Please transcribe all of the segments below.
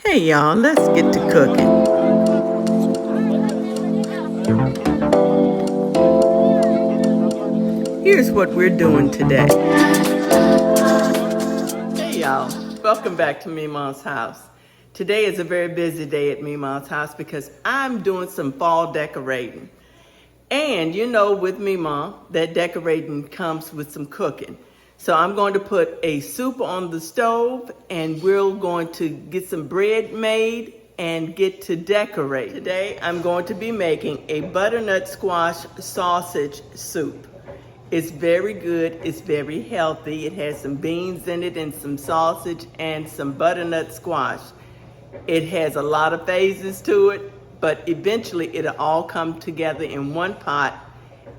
Hey y'all, let's get to cooking. Here's what we're doing today. Hey y'all, welcome back to Memaw's house. Today is a very busy day at Memaw's house because I'm doing some fall decorating. And you know, with Memaw, that decorating comes with some cooking. So I'm going to put a soup on the stove and we're going to get some bread made and get to decorate. Today I'm going to be making a butternut squash sausage soup. It's very good, it's very healthy. It has some beans in it and some sausage and some butternut squash. It has a lot of phases to it, but eventually it'll all come together in one pot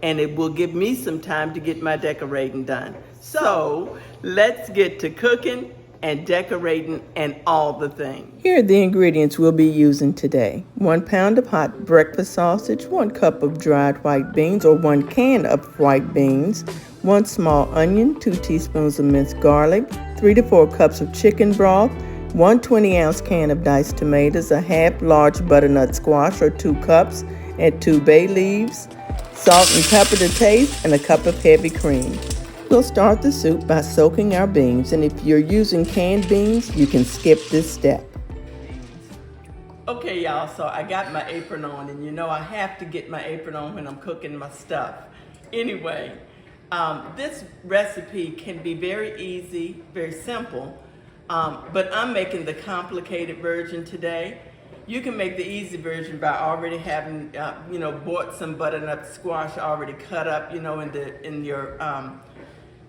and it will give me some time to get my decorating done. So let's get to cooking and decorating and all the things. Here are the ingredients we'll be using today. 1 pound of hot breakfast sausage, 1 cup of dried white beans or 1 can of white beans, 1 small onion, 2 teaspoons of minced garlic, 3 to 4 cups of chicken broth, 1 20-ounce can of diced tomatoes, a half large butternut squash or 2 cups, and 2 bay leaves, salt and pepper to taste, and a cup of heavy cream. We'll start the soup by soaking our beans, and if you're using canned beans, you can skip this step. Okay, y'all, so I got my apron on, and you know I have to get my apron on when I'm cooking my stuff. Anyway, this recipe can be very easy, very simple, but I'm making the complicated version today. You can make the easy version by already having, bought some butternut squash already cut up, in your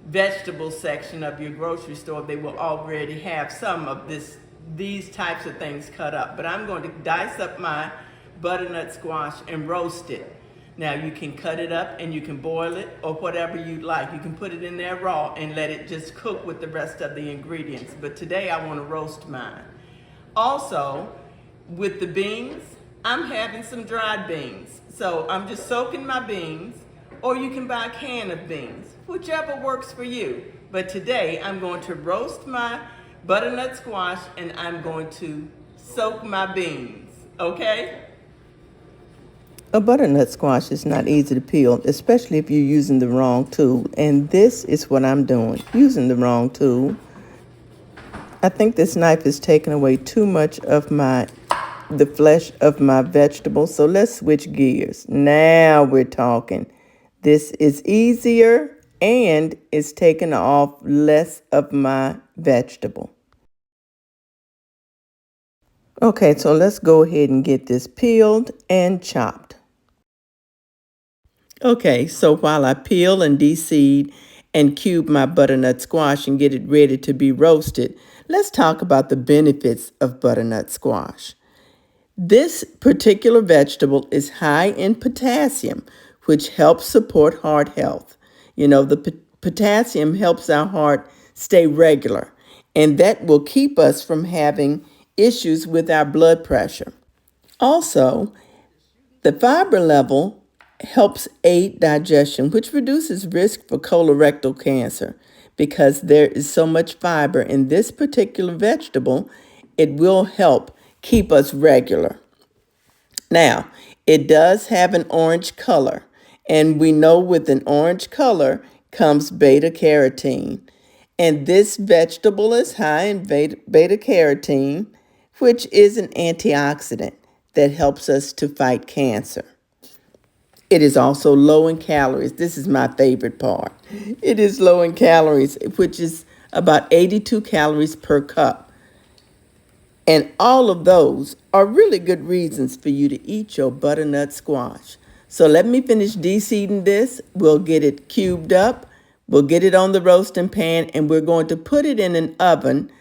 vegetable section of your grocery store. They will already have some of these types of things cut up. But I'm going to dice up my butternut squash and roast it. Now you can cut it up and you can boil it or whatever you'd like. You can put it in there raw and let it just cook with the rest of the ingredients. But today I want to roast mine. Also, with the beans, I'm having some dried beans. So I'm just soaking my beans, or you can buy a can of beans, whichever works for you. But today I'm going to roast my butternut squash and I'm going to soak my beans, okay? A butternut squash is not easy to peel, especially if you're using the wrong tool. And this is what I'm doing, using the wrong tool. I think this knife is taking away too much of the flesh of my vegetables. So let's switch gears. Now we're talking. This is easier and it's taking off less of my vegetable. Okay, so let's go ahead and get this peeled and chopped. Okay, so while I peel and de-seed and cube my butternut squash and get it ready to be roasted, let's talk about the benefits of butternut squash. This particular vegetable is high in potassium, which helps support heart health. You know, the potassium helps our heart stay regular, and that will keep us from having issues with our blood pressure. Also, the fiber level helps aid digestion, which reduces risk for colorectal cancer. Because there is so much fiber in this particular vegetable, it will help keep us regular. Now, it does have an orange color, and we know with an orange color comes beta carotene. And this vegetable is high in beta carotene, which is an antioxidant that helps us to fight cancer. It is also low in calories. This is my favorite part. It is low in calories, which is about 82 calories per cup. And all of those are really good reasons for you to eat your butternut squash. So let me finish de-seeding this. We'll get it cubed up. We'll get it on the roasting pan, and we're going to put it in an oven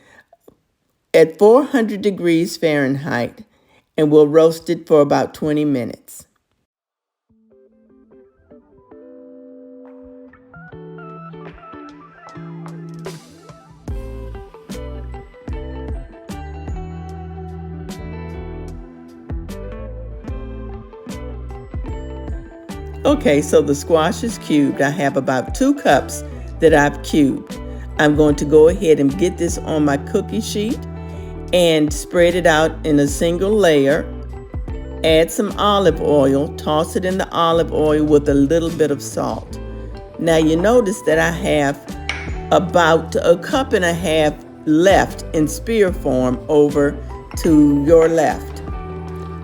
at 400 degrees Fahrenheit, and we'll roast it for about 20 minutes. Okay, so the squash is cubed. I have about 2 cups that I've cubed. I'm going to go ahead and get this on my cookie sheet and spread it out in a single layer. Add some olive oil, toss it in the olive oil with a little bit of salt. Now you notice that I have about a cup and a half left in spear form over to your left.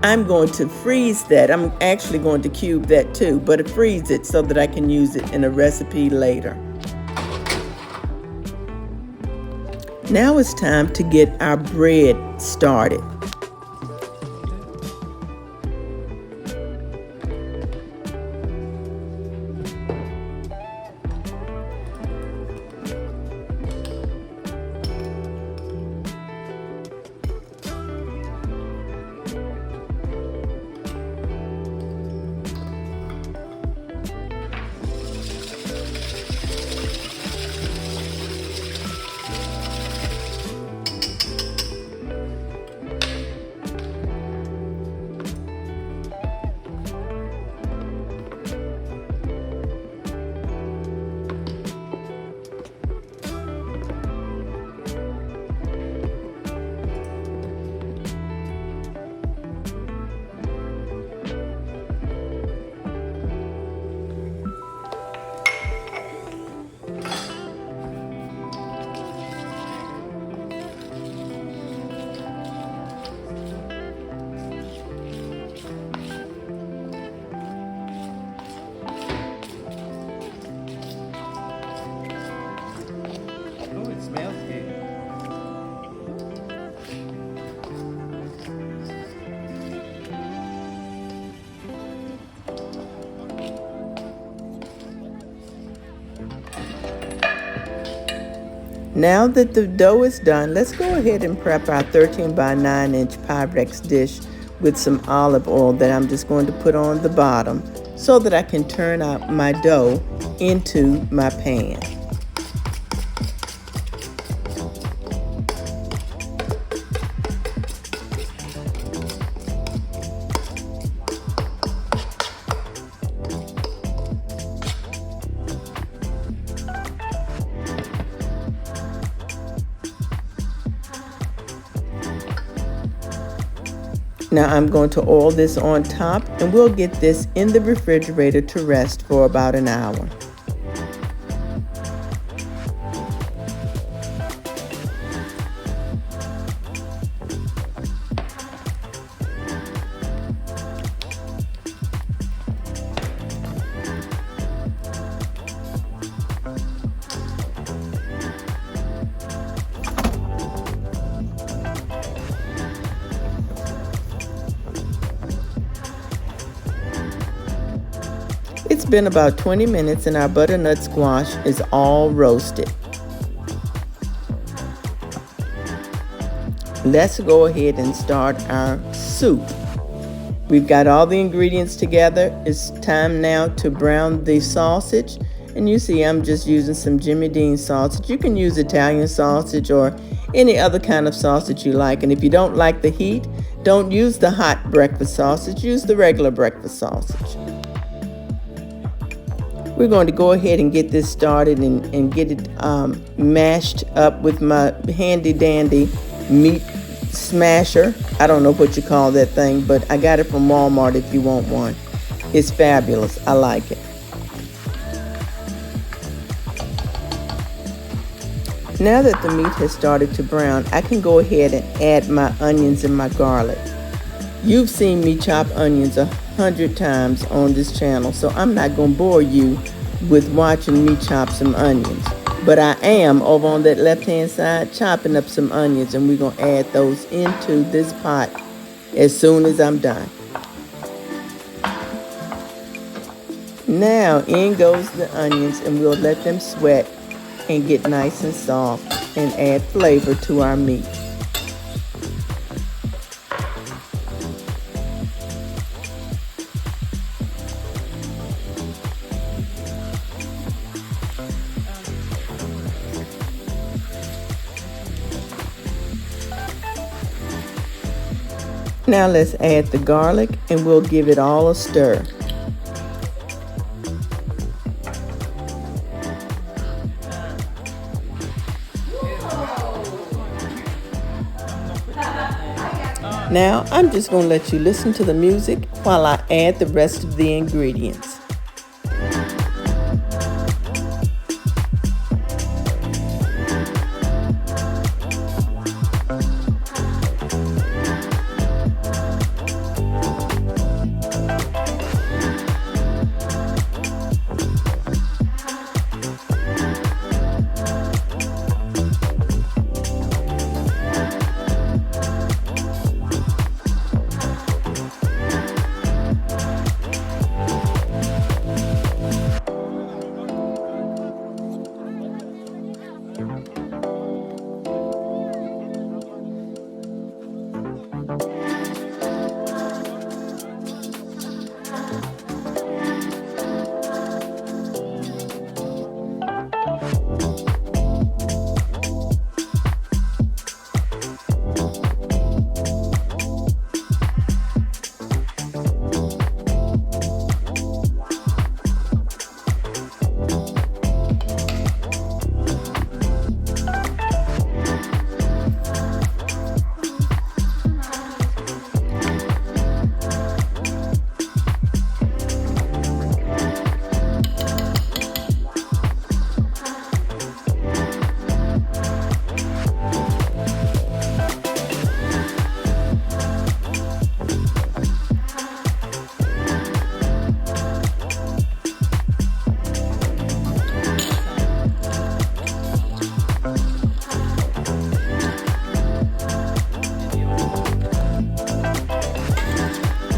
I'm going to freeze that. I'm actually going to cube that too, but freeze it so that I can use it in a recipe later. Now it's time to get our bread started. Now that the dough is done, let's go ahead and prep our 13 by 9 inch Pyrex dish with some olive oil that I'm just going to put on the bottom so that I can turn out my dough into my pan. Now I'm going to oil this on top, and we'll get this in the refrigerator to rest for about an hour. It's been about 20 minutes and our butternut squash is all roasted. Let's go ahead and start our soup. We've got all the ingredients together. It's time now to brown the sausage. And you see I'm just using some Jimmy Dean sausage. You can use Italian sausage or any other kind of sausage you like. And if you don't like the heat, don't use the hot breakfast sausage. Use the regular breakfast sausage. We're going to go ahead and get this started and get it mashed up with my handy dandy meat smasher. I don't know what you call that thing, but I got it from Walmart if you want one. It's fabulous. I like it. Now that the meat has started to brown, I can go ahead and add my onions and my garlic. You've seen me chop onions 100 times on this channel, so I'm not going to bore you with watching me chop some onions. But I am, over on that left-hand side, chopping up some onions, and we're going to add those into this pot as soon as I'm done. Now, in goes the onions, and we'll let them sweat and get nice and soft and add flavor to our meat. Now let's add the garlic and we'll give it all a stir. Now, I'm just going to let you listen to the music while I add the rest of the ingredients.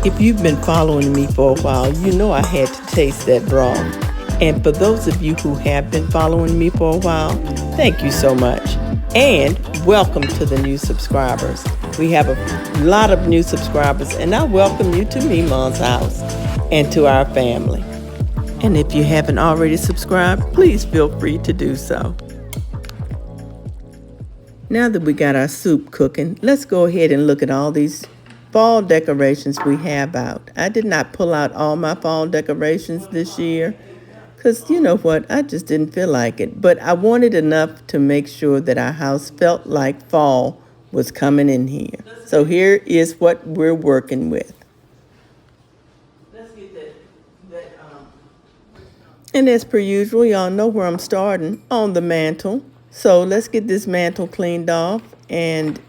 If you've been following me for a while, you know I had to taste that broth. And for those of you who have been following me for a while, thank you so much. And welcome to the new subscribers. We have a lot of new subscribers, and I welcome you to Memaw's house and to our family. And if you haven't already subscribed, please feel free to do so. Now that we got our soup cooking, let's go ahead and look at all these fall decorations we have out. I did not pull out all my fall decorations this year because you know what, I just didn't feel like it. But I wanted enough to make sure that our house felt like fall was coming in here. So here is what we're working with. And as per usual, y'all know where I'm starting, on the mantle. So let's get this mantle cleaned off and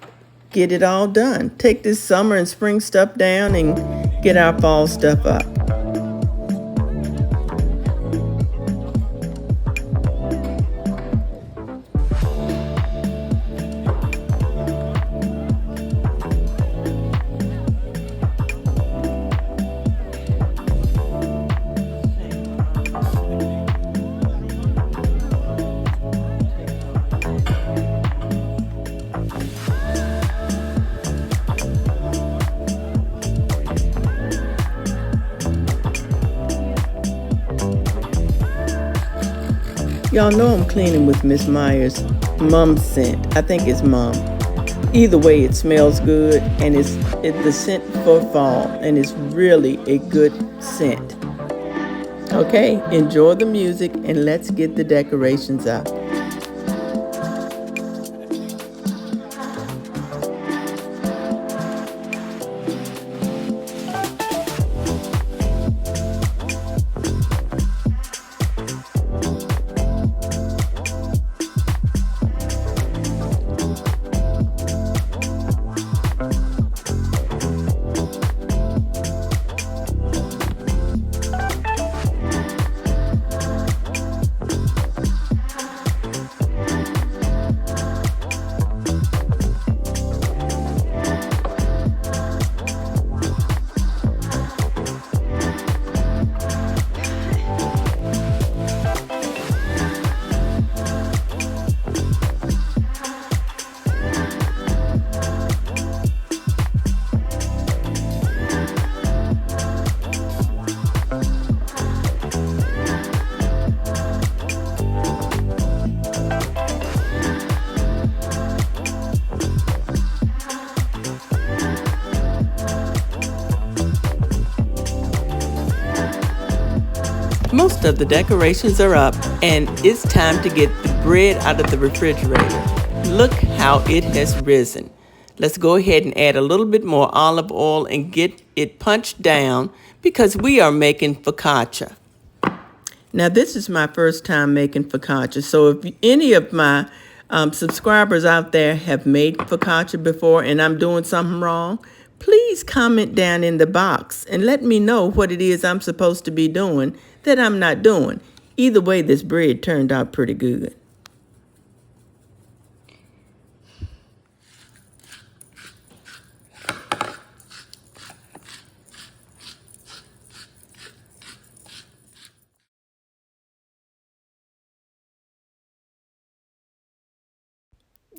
get it all done. Take this summer and spring stuff down and get our fall stuff up. Y'all know I'm cleaning with Miss Meyer's mum scent. I think it's mum. Either way, it smells good, and it's the scent for fall, and it's really a good scent. Okay, enjoy the music, and let's get the decorations up. Most of the decorations are up, and it's time to get the bread out of the refrigerator. Look how it has risen. let's go ahead and add a little bit more olive oil and get it punched down because we are making focaccia. Now, this is my first time making focaccia, so if any of my subscribers out there have made focaccia before and I'm doing something wrong, please comment down in the box and let me know what it is I'm supposed to be doing that I'm not doing. Either way, this bread turned out pretty good.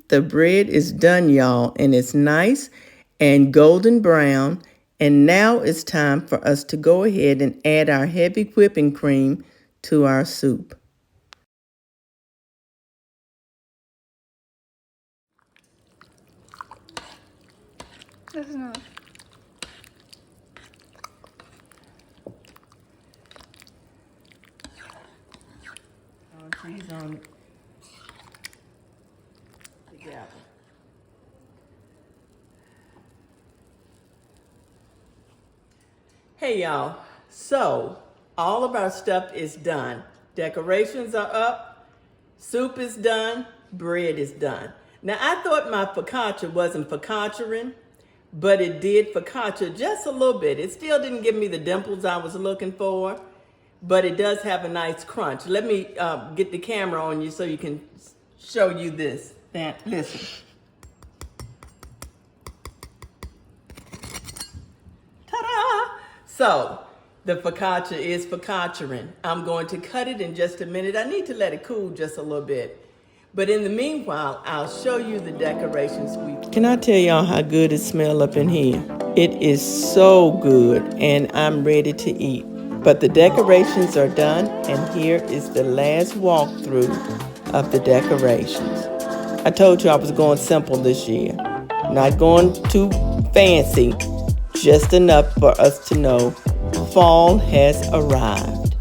The bread is done, y'all, and it's nice and golden brown. And now it's time for us to go ahead and add our heavy whipping cream to our soup. This is not. She's on together. Hey y'all, so all of our stuff is done. Decorations are up, soup is done, bread is done. Now I thought my focaccia wasn't focacciaing, but it did focaccia just a little bit. It still didn't give me the dimples I was looking for, but it does have a nice crunch. Let me get the camera on you so you can show you this. Listen. Ta-da! So, the focaccia is focacciaing. I'm going to cut it in just a minute. I need to let it cool just a little bit. But in the meanwhile, I'll show you the decorations we... Can I tell y'all how good it smells up in here? It is so good, and I'm ready to eat. But the decorations are done, and here is the last walkthrough of the decorations. I told you I was going simple this year. Not going too fancy, just enough for us to know fall has arrived.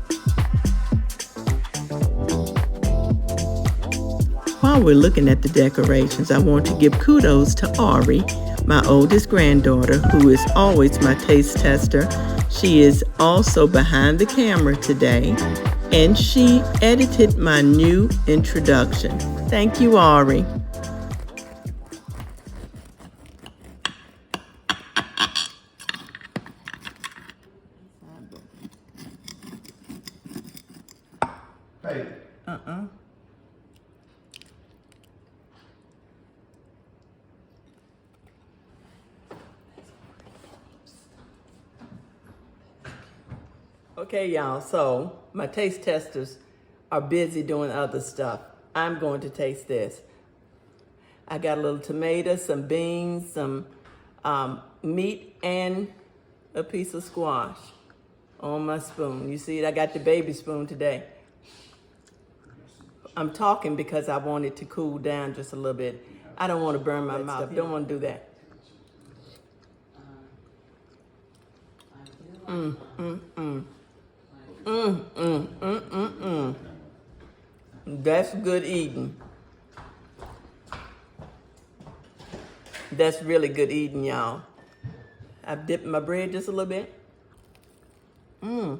While we're looking at the decorations, I want to give kudos to Ari, my oldest granddaughter, who is always my taste tester. She is also behind the camera today, and she edited my new introduction. Thank you, Ari. Hey. Okay, y'all, so my taste testers are busy doing other stuff. I'm going to taste this. I got a little tomato, some beans, some meat, and a piece of squash on my spoon. You see it? I got the baby spoon today. I'm talking because I want it to cool down just a little bit. I don't want to burn my mouth. Don't want to do that. That's good eating. That's really good eating, y'all. I've dipped my bread just a little bit. What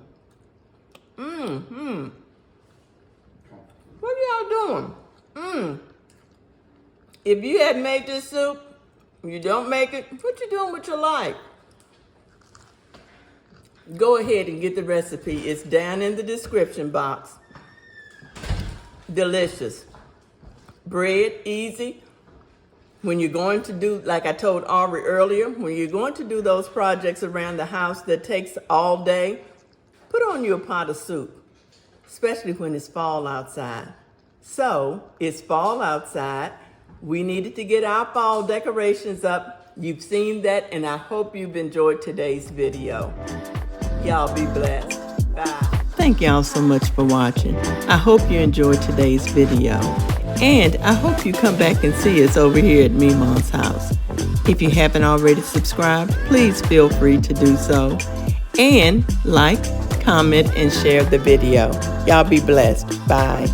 are y'all doing? If you had made this soup, you don't make it, what you doing with your life? Go ahead and get the recipe. It's down in the description box. Delicious. Bread, easy. When you're going to do, like I told Ari earlier, when you're going to do those projects around the house that takes all day, put on you a pot of soup, especially when it's fall outside. So, it's fall outside. We needed to get our fall decorations up. You've seen that, and I hope you've enjoyed today's video. Y'all be blessed. Bye. Thank y'all so much for watching. I hope you enjoyed today's video. And I hope you come back and see us over here at Memaw's house. If you haven't already subscribed, please feel free to do so. And like, comment, and share the video. Y'all be blessed. Bye.